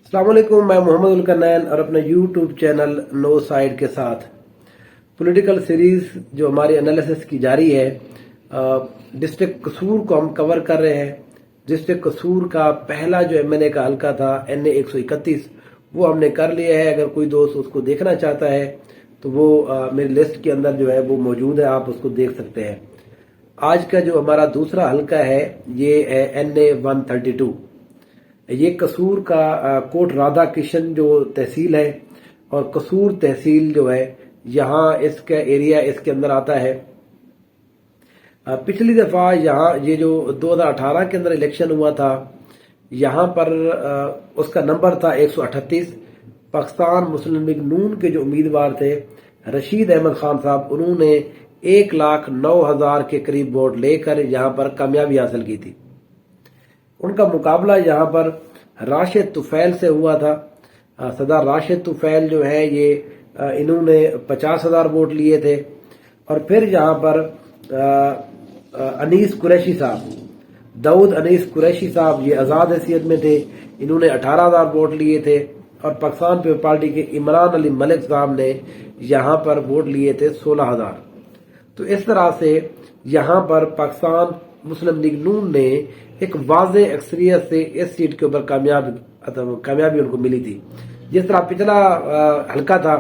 अस्सलाम वालेकुम। मैं मोहम्मद उलकरनैन और अपने यूट्यूब चैनल नो साइड के साथ पॉलिटिकल सीरीज जो हमारी एनालिसिस की जारी है, डिस्ट्रिक्ट कसूर को हम कवर कर रहे हैं। डिस्ट्रिक्ट कसूर का पहला जो एमएनए का हल्का था NA 131 वो हमने कर लिया है। अगर कोई दोस्त उसको देखना चाहता है तो वो मेरी लिस्ट के अंदर जो है वो मौजूद है, आप उसको देख सकते हैं। आज का जो हमारा दूसरा हल्का है ये है NA 132। ये कसूर का कोट राधा किशन जो तहसील है और कसूर तहसील जो है यहाँ इसका एरिया इसके अंदर आता है। पिछली दफा यहाँ ये जो 2018 के अंदर इलेक्शन हुआ था, यहाँ पर उसका नंबर था 138। पाकिस्तान मुस्लिम लीग नून के जो उम्मीदवार थे रशीद अहमद खान साहब, उन्होंने 1,09,000 के करीब वोट लेकर यहाँ पर कामयाबी हासिल की थी। उनका मुकाबला यहाँ पर राशिद तुफैल से हुआ था। सरदार राशिद तुफैल जो है ये इन्होंने 50,000 वोट लिए थे। और फिर यहाँ पर अनीस कुरैशी साहब, दाऊद अनीस कुरैशी साहब, ये आज़ाद हैसियत में थे, इन्होंने 18,000 वोट लिए थे। और पाकिस्तान पीपल्स पार्टी के इमरान अली मलिक साहब ने यहाँ पर वोट लिए थे 16,000। तो इस तरह से यहाँ पर पाकिस्तान मुस्लिम लीग नून ने एक वाज़े अक्सरियत से इस सीट के ऊपर कामयाबी उनको मिली थी। जिस तरह पिछला हल्का था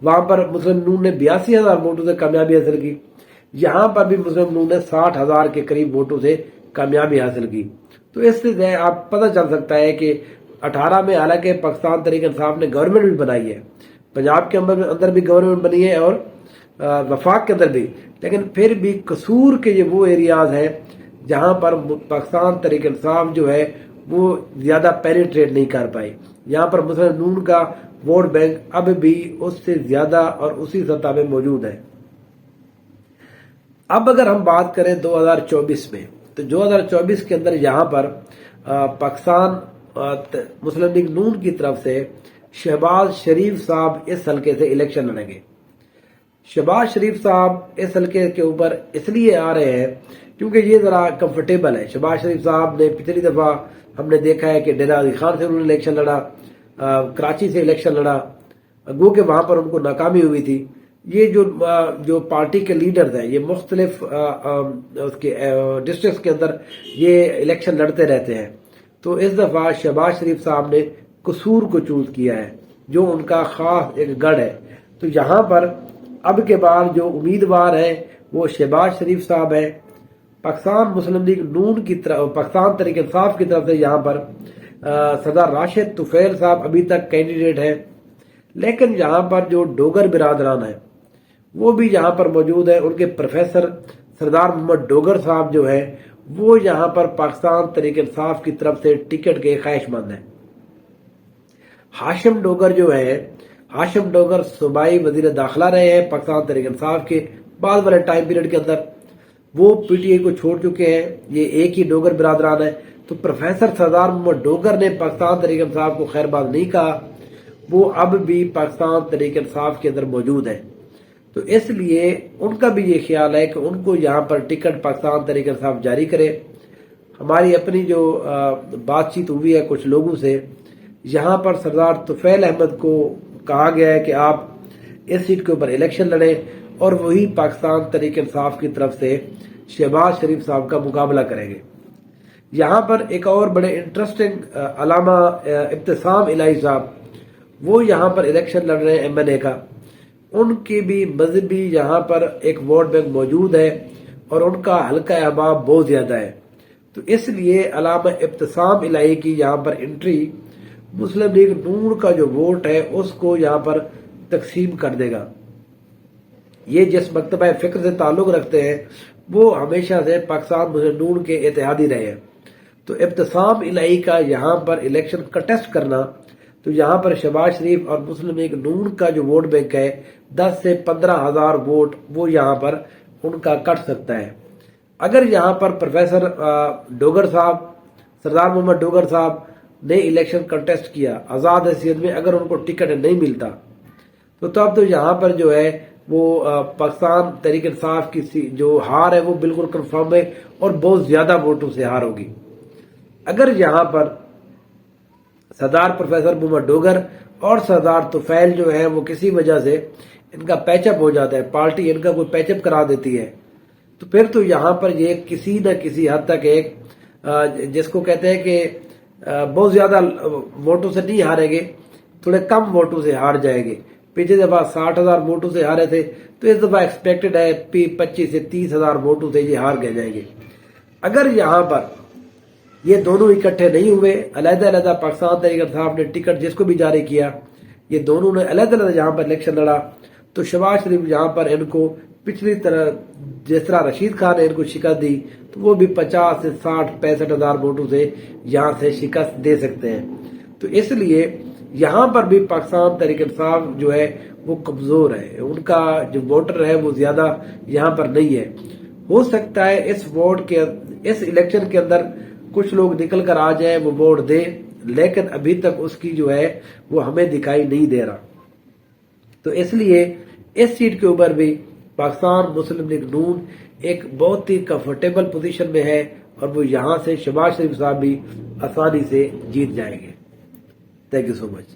वहां पर मुस्लिम नून ने 82,000 वोटों से कामयाबी हासिल की, यहाँ पर भी मुस्लिम नून ने 60,000 के करीब वोटों से कामयाबी हासिल की। तो इससे आप पता चल सकता है कि 18 में हालांकि पाकिस्तान तहरीक इंसाफ ने गवर्नमेंट भी बनाई है, पंजाब के अंदर भी गवर्नमेंट बनी है और वफाक के अंदर भी, लेकिन फिर भी कसूर के ये वो एरियाज हैं जहां पर पाकिस्तान तहरीक इंसाफ जो है वो ज्यादा पेनिट्रेट नहीं कर पाई। यहाँ पर मुस्लिम नून का वोट बैंक अब भी उससे ज्यादा और उसी सतह में मौजूद है। अब अगर हम बात करें 2024 में, तो 2024 के अंदर यहाँ पर पाकिस्तान मुस्लिम लीग नून की तरफ से शहबाज शरीफ साहब इस हल्के से इलेक्शन लड़ेंगे। शहबाज शरीफ साहब इस हल्के के ऊपर इसलिए आ रहे हैं क्योंकि ये जरा कंफर्टेबल है। शहबाज शरीफ साहब ने पिछली दफा हमने देखा है कि डेरा अली खान से उन्होंने इलेक्शन लड़ा, कराची से इलेक्शन लड़ा, गो के वहां पर उनको नाकामी हुई थी। ये जो पार्टी के लीडर्स हैं ये मुख्तलिफ उसके डिस्ट्रिक्ट के अंदर ये इलेक्शन लड़ते रहते हैं। तो इस दफा शहबाज शरीफ साहब ने कसूर को चूज किया है जो उनका खास एक गढ़ है। तो यहाँ पर अब के बाद जो उम्मीदवार हैं वो शहबाज शरीफ साहब है। पाकिस्तान मुस्लिम लीग नून की तरफ, पाकिस्तान तहरीक इंसाफ की तरफ से यहाँ पर सरदार राशिद तुफैल साहब अभी तक कैंडिडेट है, लेकिन यहाँ पर जो डोगर बिरादरान है वो भी यहाँ पर मौजूद है। उनके प्रोफेसर सरदार मोहम्मद डोगर साहब जो है वो यहाँ पर पाकिस्तान तहरीक इंसाफ की तरफ से टिकट के ख्वाहिशमंद है। हाशिम डोगर जो है, हाशिम डोगर सूबाई वजीर दाखिला रहे हैं पाकिस्तान तहरीक इंसाफ के बाद वाले टाइम पीरियड के अंदर, वो PTI को छोड़ चुके हैं। ये एक ही डोगर बिरादरान है। तो प्रोफेसर सरदार मोहम्मद डोगर ने पाकिस्तान तहरीक इंसाफ को खैरबाद नहीं कहा, वो अब भी पाकिस्तान तहरीक इंसाफ के अंदर मौजूद है। तो इसलिए उनका भी ये ख्याल है कि उनको यहाँ पर टिकट पाकिस्तान तहरीक इंसाफ जारी करे। हमारी अपनी जो बातचीत हुई है कुछ लोगों से, यहाँ पर सरदार तुफैल अहमद को कहा गया है कि आप इस सीट के ऊपर इलेक्शन लड़ें और वही पाकिस्तान तहरीक इंसाफ की तरफ से शहबाज शरीफ साहब का मुकाबला करेंगे। यहाँ पर एक और बड़े इंटरेस्टिंग अलामा इब्तिसाम इलाही साहब, वो यहाँ पर इलेक्शन लड़ रहे हैं MNA का। उनकी भी मजहबी यहाँ पर एक वोट बैंक मौजूद है और उनका हल्का अहबाब बहुत ज्यादा है। तो इसलिए अलामा इब्तिसाम इलाही की यहाँ पर एंट्री मुस्लिम लीग नून का जो वोट है उसको यहाँ पर तकसीम कर देगा। ये जिस मकतबा फिक्र से ताल्लुक रखते हैं वो हमेशा से पाकिस्तान मुस्लिम नून के इत्तेहादी रहे हैं। तो इब्तिसाम इलाही का यहाँ पर इलेक्शन कंटेस्ट करना, तो यहाँ पर शहबाज शरीफ और मुस्लिम लीग नून का जो वोट बैंक है 10 से 15,000 वोट वो यहाँ पर उनका कट सकता है। अगर यहाँ पर प्रोफेसर डोगर साहब, सरदार मोहम्मद डोगर साहब ने इलेक्शन कंटेस्ट किया आजाद हैसियत में, अगर उनको टिकट नहीं मिलता तो तब तो यहाँ पर जो है वो पाकिस्तान तहरीक इंसाफ की जो हार है वो बिल्कुल कंफर्म है और बहुत ज्यादा वोटों से हार होगी। अगर यहाँ पर सरदार प्रोफेसर मोहम्मद डोगर और सरदार तुफैल जो है वो किसी वजह से इनका पैचअप हो जाता है, पार्टी इनका कोई पैचअप करा देती है, तो फिर तो यहाँ पर ये किसी न किसी हद तक एक जिसको कहते हैं कि बहुत ज्यादा वोटों से नहीं हारेंगे, थोड़े कम वोटों से हार जाएंगे। पिछली दफा 60,000 वोटों से हारे थे, तो इस दफा एक्सपेक्टेड है 25 से 30,000 वोटों से ये हार गए जाएंगे। अगर यहाँ पर ये दोनों इकट्ठे नहीं हुए, अलग-अलग पाकिस्तान तहरीक इंसाफ ने टिकट जिसको भी जारी किया, ये दोनों ने अलग-अलग यहाँ पर इलेक्शन लड़ा, तो शहबाज शरीफ यहाँ पर इनको पिछली तरह जिस तरह रशीद खान ने इनको शिकस्त दी, तो वो भी 50 से 60-65,000 वोटों से यहाँ से शिकस्त दे सकते हैं। तो इसलिए यहाँ पर भी पाकिस्तान तहरीक इंसाफ जो है वो कमजोर है, उनका जो वोटर है वो ज्यादा यहाँ पर नहीं है। हो सकता है इस इलेक्शन के अंदर कुछ लोग निकल कर आ जाए, वो वोट दे, लेकिन अभी तक उसकी जो है वो हमें दिखाई नहीं दे रहा। तो इसलिए इस सीट के ऊपर भी पाकिस्तान मुस्लिम लीग नून एक बहुत ही कंफर्टेबल पोजीशन में है और वो यहां से शहबाज शरीफ साहब भी आसानी से जीत जाएंगे। Thank you so much.